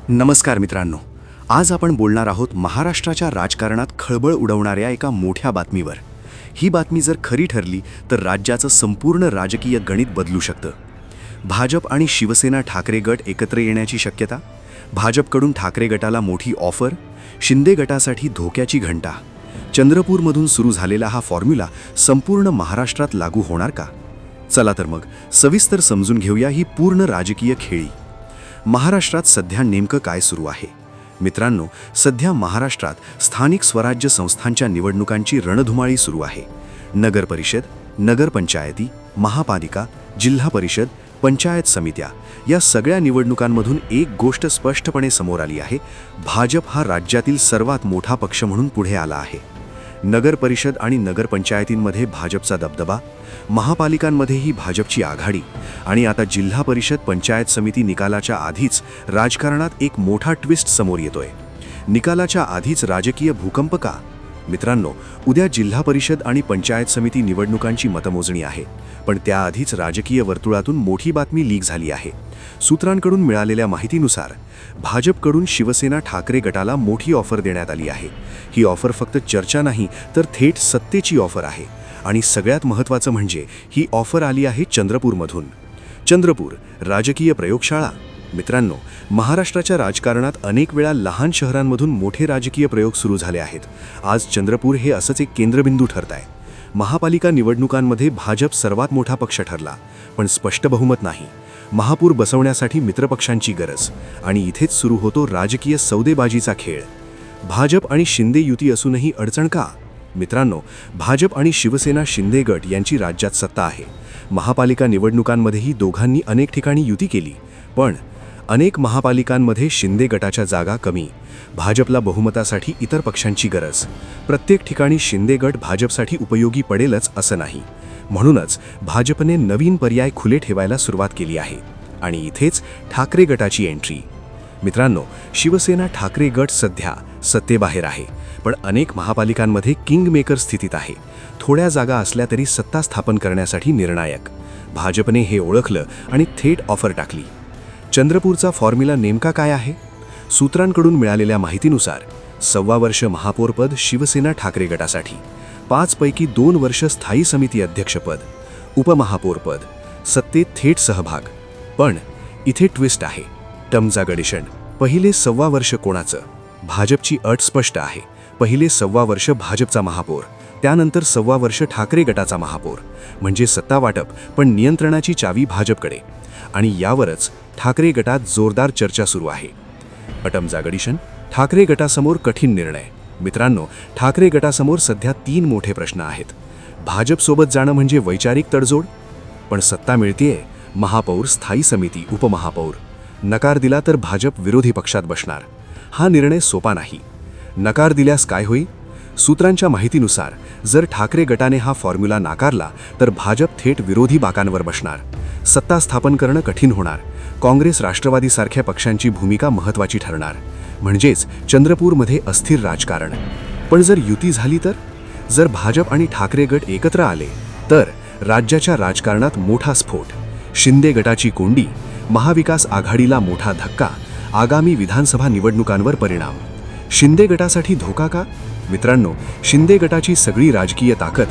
नमस्कार मित्रांनो, आज आपण बोलणार आहोत महाराष्ट्राच्या राजकारणात खळबळ उडवणाऱ्या एका मोठ्या बातमीवर. ही बातमी जर खरी ठरली तर राज्याचं संपूर्ण राजकीय गणित बदलू शकतं. भाजप आणि शिवसेना ठाकरे गट एकत्र येण्याची शक्यता, भाजपकडून ठाकरे गटाला मोठी ऑफर, शिंदे गटासाठी धोक्याची घंटा. चंद्रपूरमधून सुरू झालेला हा फॉर्म्युला संपूर्ण महाराष्ट्रात लागू होणार का? चला तर मग सविस्तर समजून घेऊया ही पूर्ण राजकीय खेळी. महाराष्ट्रात सध्या नेमकं काय सुरू आहे? मित्रांनो, सध्या महाराष्ट्रात स्थानिक स्वराज्य संस्थांच्या निवडणुकांची रणधुमाळी सुरू आहे. नगर परिषद, नगरपंचायती, महापालिका, जिल्हा परिषद, पंचायत समित्या या सगळ्या निवडणुकांमधून एक गोष्ट स्पष्टपणे समोर आली आहे. भाजप हा राज्यातील सर्वात मोठा पक्ष म्हणून पुढे आला आहे. नगर परिषद आणि नगरपंचायतींमध्ये भाजपचा दबदबा, महापालिकांमध्येही भाजपची आघाडी आणि आता जिल्हा परिषद पंचायत समिती निकालाच्या आधीच राजकारणात एक मोठा ट्विस्ट समोर येतोय. निकालाच्या आधीच राजकीय भूकंप का? मित्रांनो, उद्या जिल्हा परिषद आणि पंचायत समिती निवडणुकांची मतमोजणी आहे, पण त्याआधीच राजकीय वर्तुळातून मोठी बातमी लीक झाली आहे. सूत्रांकडून मिळालेल्या माहितीनुसार भाजपकडून शिवसेना ठाकरे गटाला मोठी ऑफर देण्यात आली आहे. ही ऑफर फक्त चर्चा नाही तर थेट सत्तेची ऑफर आहे. आणि सगळ्यात महत्त्वाचं म्हणजे ही ऑफर आली आहे चंद्रपूरमधून. चंद्रपूर राजकीय प्रयोगशाळा. मित्रांनो, महाराष्ट्राच्या राजकारणात अनेक वेळा लहान शहरांमधून मोठे राजकीय प्रयोग सुरू झाले आहेत. आज चंद्रपूर हे असंच एक केंद्रबिंदू ठरत आहे. महापालिका निवडणुकांमध्ये भाजप सर्वात मोठा पक्ष ठरला, पण स्पष्ट बहुमत नाही. महापूर बसवण्यासाठी मित्रपक्षांची गरज आणि इथेच सुरू होतो राजकीय सौदेबाजीचा खेळ. भाजप आणि शिंदे युती असूनही अडचण का? मित्रांनो, भाजप आणि शिवसेना शिंदे गट यांची राज्यात सत्ता आहे. महापालिका निवडणुकांमध्येही दोघांनी अनेक ठिकाणी युती केली, पण अनेक महापालिकांमध्ये शिंदे गटाच्या जागा कमी. भाजपला बहुमतासाठी इतर पक्षांची गरज. प्रत्येक ठिकाणी शिंदे गट भाजपसाठी उपयोगी पडेलच असं नाही. म्हणूनच भाजपने नवीन पर्याय खुले ठेवायला सुरुवात केली आहे आणि इथेच ठाकरे गटाची एंट्री. मित्रांनो, शिवसेना ठाकरे गट सध्या सत्तेबाहेर आहे, पण अनेक महापालिकांमध्ये किंगमेकर स्थितीत आहे. थोड्या जागा असल्या तरी सत्ता स्थापन करण्यासाठी निर्णायक. भाजपने हे ओळखलं आणि थेट ऑफर टाकली. चंद्रपूरचा फॉर्म्युला नेमका काय आहे? सूत्रांकडून मिळालेल्या माहितीनुसार 1.25 वर्ष महापौरपद शिवसेना ठाकरे गटासाठी, 5 पैकी 2 वर्ष स्थायी समिती अध्यक्षपद, उपमहापौरपद, सत्तेत थेट सहभाग. पण इथे ट्विस्ट आहे. टर्म्स अँड पहिले 1.25 वर्ष कोणाचं? भाजपची अट स्पष्ट आहे. पहिले 1.25 वर्ष भाजपचा महापौर, त्यानंतर 1.25 वर्ष ठाकरे गटाचा महापौर. म्हणजे सत्ता वाटप, पण नियंत्रणाची चावी भाजपकडे. आणि यावरच ठाकरे गटात जोरदार चर्चा सुरू आहे. टर्म्स अँड ठाकरे गटासमोर कठीण निर्णय. मित्रांनो, ठाकरे गटासमोर सध्या 3 मोठे प्रश्न आहेत. भाजपसोबत जाणं म्हणजे वैचारिक तडजोड, पण सत्ता मिळतेय. महापौर, स्थायी समिती, उपमहापौर. नकार दिला तर भाजप विरोधी पक्षात बसणार. हा निर्णय सोपा नाही. नकार दिल्यास काय होईल? सूत्रांच्या माहितीनुसार जर ठाकरे गटाने हा फॉर्म्युला नाकारला तर भाजप थेट विरोधी बाकांवर बसणार. सत्ता स्थापन करणं कठीण होणार. काँग्रेस, राष्ट्रवादीसारख्या पक्षांची भूमिका महत्त्वाची ठरणार. म्हणजेच चंद्रपूरमध्ये अस्थिर राजकारण. पण जर युती झाली तर? जर भाजप आणि ठाकरे गट एकत्र आले तर राज्याच्या राजकारणात मोठा स्फोट. शिंदे गटाची कोंडी, महाविकास आघाडीला मोठा धक्का, आगामी विधानसभा निवडणुकांवर परिणाम. शिंदे गटासाठी धोका का? मित्रांनो, शिंदे गटाची सगळी राजकीय ताकद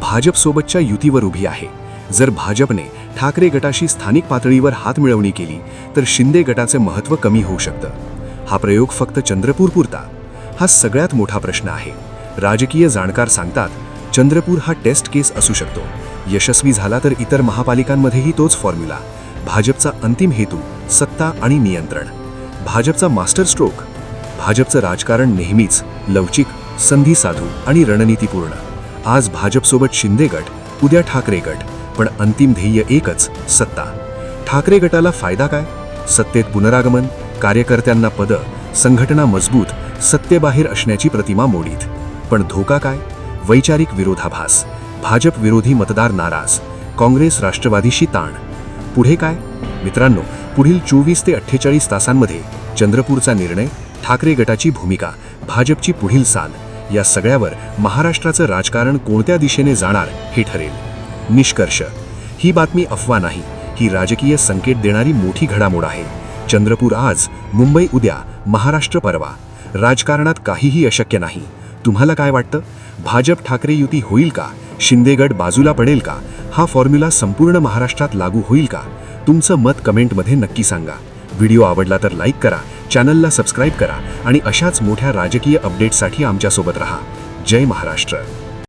भाजपसोबतच्या युतीवर उभी आहे. जर भाजपने ठाकरे गटाशी स्थानिक पातळीवर हातमिळवणी केली तर शिंदे गटाचे महत्त्व कमी होऊ शकतं. हा प्रयोग फक्त चंद्रपूरपुरता? हा सगळ्यात मोठा प्रश्न आहे. राजकीय जाणकार सांगतात, चंद्रपूर हा टेस्ट केस असू शकतो. यशस्वी झाला तर इतर महापालिकांमध्येही तोच फॉर्म्युला. भाजपचा अंतिम हेतू सत्ता आणि नियंत्रण. भाजपचा मास्टर स्ट्रोक. भाजपचं राजकारण नेहमीच लवचिक, संधी साधू आणि रणनीतीपूर्ण. आज भाजपसोबत शिंदे गट, उद्या ठाकरे गट, पण अंतिम ध्येय एकच, सत्ता. ठाकरे गटाला फायदा काय? सत्तेत पुनरागमन, कार्यकर्त्यांना पदं, संघटना मजबूत, सत्तेबाहेर असण्याची प्रतिमा मोडीत. पण धोका काय? वैचारिक विरोधाभास. भाजप विरोधी मतदार नाराज, काँग्रेस राष्ट्रवादीशी ताण. पुढे काय? मित्रांनो, पुढील 24 ते 48 तासांमध्ये चंद्रपूरचा निर्णय, ठाकरे गटाची भूमिका, भाजपची पुढील चाल, या सगळ्यावर महाराष्ट्राचं राजकारण कोणत्या दिशेने जाणार हे ठरेल. निष्कर्ष: ही बातमी अफवा नाही, ही राजकीय संकेत देणारी मोठी घडामोड आहे. चंद्रपूर आज, मुंबई उद्या, महाराष्ट्र परवा. राजकारणात काहीही अशक्य नाही. तुम्हाला काय वाटतं? भाजप ठाकरे युती होईल का? शिंदेगड बाजूला पडेल का? हा फॉर्म्युला संपूर्ण महाराष्ट्रात लागू होईल का? तुमचं मत कमेंटमध्ये नक्की सांगा. व्हिडिओ आवडला तर लाईक करा, चॅनलला सबस्क्राईब करा आणि अशाच मोठ्या राजकीय अपडेट्ससाठी आमच्यासोबत रहा. जय महाराष्ट्र.